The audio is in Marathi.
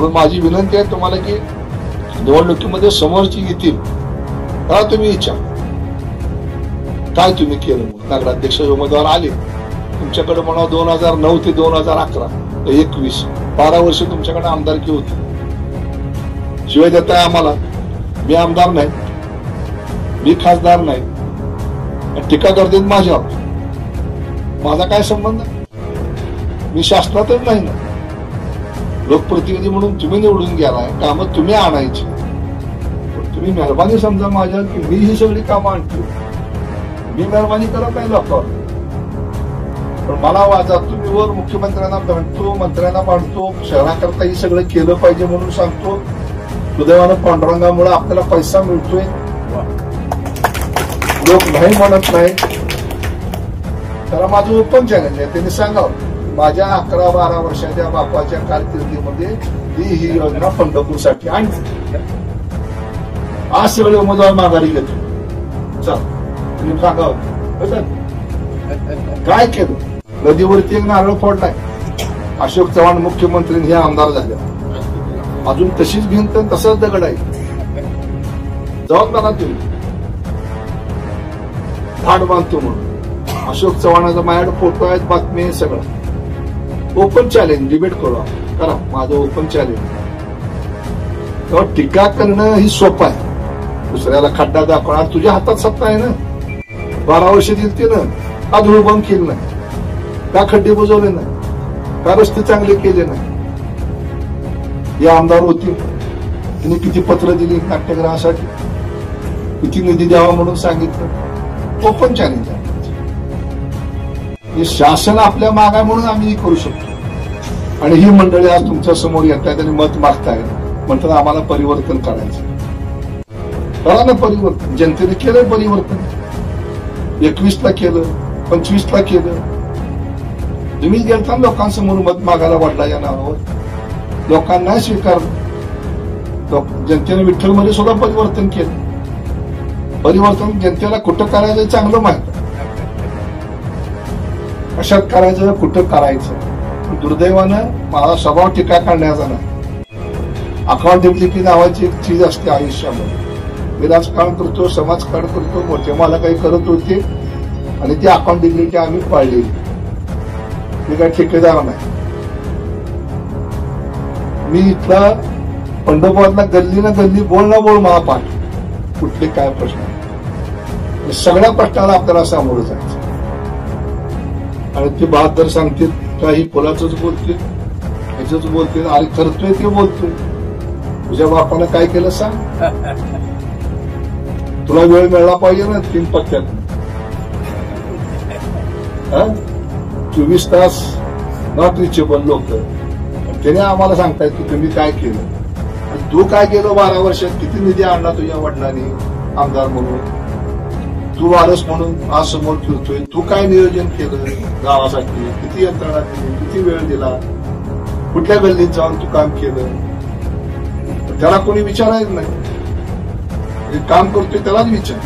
म्हणून माझी विनंती आहे तुम्हाला की निवडणुकीमध्ये समोरची येतील त्याला तुम्ही विचार काय तुम्ही केलं. नगराध्यक्ष उमेदवार आले तुमच्याकडे म्हणा 2009 ते 2011 21 12 वर्ष तुमच्याकडे आमदारकी होती. शिवाय देताय आम्हाला मी आमदार नाही, मी खासदार नाही, टीका करतात माझ्यावर. माझा काय संबंध? मी शासनातच नाही ना. लोकप्रतिनिधी म्हणून तुम्ही निवडून गेलाय, कामं तुम्ही आणायची. तुम्ही मेहरबानी समजा माझ्यावर की मी ही सगळी कामं आणतो. मी मेहरबानी करत नाही लोकांवर. पण मला वाचा तुम्ही वर मुख्यमंत्र्यांना म्हणतो, मंत्र्यांना मांडतो, शहराकरता ही सगळं केलं पाहिजे म्हणून सांगतो. सुदैवानं पांडुरंगामुळे आपल्याला पैसा मिळतोय. लोक नाही म्हणत नाही. त्याला माझं ओपन चॅलेंज आहे. त्यांनी सांगावं माझ्या 11-12 वर्षाच्या बापाच्या कारकिर्दीमध्ये ही योजना पंढरपूरसाठी आणली. आज सगळे उमेदवार माघारी घेतो. चल तुम्ही सांगावं काय केलं. नदीवरती एक नारळ फोडलाय. अशोक चव्हाण मुख्यमंत्री हे आमदार झाले. अजून तशीच भिंत तसंच दगड आहे. जाऊन बघा तुम्ही झाड बांधतो म्हणून. अशोक चव्हाणाचा माझ्याकडे फोटो आहेत, बातमी आहे, सगळं. ओपन चॅलेंज डिबेट करा. माझं ओपन चॅलेंज. तेव्हा टीका करणं ही सोपं आहे. दुसऱ्याला खड्डा दाखवणार तुझ्या हातात सत्ता आहे ना. 12 वर्ष दिलती ना. का धूळ बंद केलं नाही, का खड्डे बुजवले नाही, का रस्ते चांगले केले नाही. हे आमदार होते त्यांनी किती पत्र दिली नाट्यगृहासाठी, किती निधी द्यावा म्हणून सांगितलं. ओपन चॅलेंज आहे. शासन आपल्या मागा म्हणून आम्ही करू शकतो. आणि ही मंडळी आज तुमच्या समोर येत आहेत आणि मत मागतायत. म्हणतात आम्हाला परिवर्तन करायचं. करा ना परिवर्तन. जनतेने केलं परिवर्तन. 21ला केलं, 25ला केलं. तुम्ही गेलता लोकांसमोर मत मागायला वाढला या नावावर. लोकांना स्वीकारलं. जनतेने विठ्ठलमध्ये सुद्धा परिवर्तन केलं. परिवर्तन जनतेला कुठं करायचं चांगलं माहित आहे. कशात करायचं, कुठं करायचं. दुर्दैवानं माझा स्वभाव टीका करण्याचा नाही. अकाउंटेबिलिटी नावाची एक चीज असते आयुष्यामध्ये. मी राजकारण करतो, समाजकारण करतो, मोठे मला काही करत होते आणि ती अकाउंटेबिलिटी आम्ही पाळली. मी काही ठेकेदार नाही. मी इथला पंढरपूरला गल्ली ना गल्ली बोल ना बोल मला पाठ. कुठले काय प्रश्न, सगळ्या प्रश्नाला आपल्याला सामोरं जायचं. आणि ते बहादर सांगतील काही फुलाचंच बोलतील, ह्याच बोलतील. आणि करतोय ते बोलतोय. तुझ्या बापानं काय केलं सांग. तुला वेळ मिळाला पाहिजे ना 3 पत्त्यात. 24 तास नॉट रिचेबल लोक. त्याने आम्हाला सांगतायत की तुम्ही काय केलं. आणि तू काय केलं 12 वर्षात. किती निधी आणला तुझ्या वडिलांनी आमदार म्हणून. तू वारस म्हणून आज समोर फिरतोय. तू काय नियोजन केलं गावासाठी, किती यंत्रणा दिली, किती वेळ दिला, कुठल्या गल्लीत जाऊन तू काम केलं. त्याला कोणी विचारायचं नाही. काम करतोय त्यालाच विचार.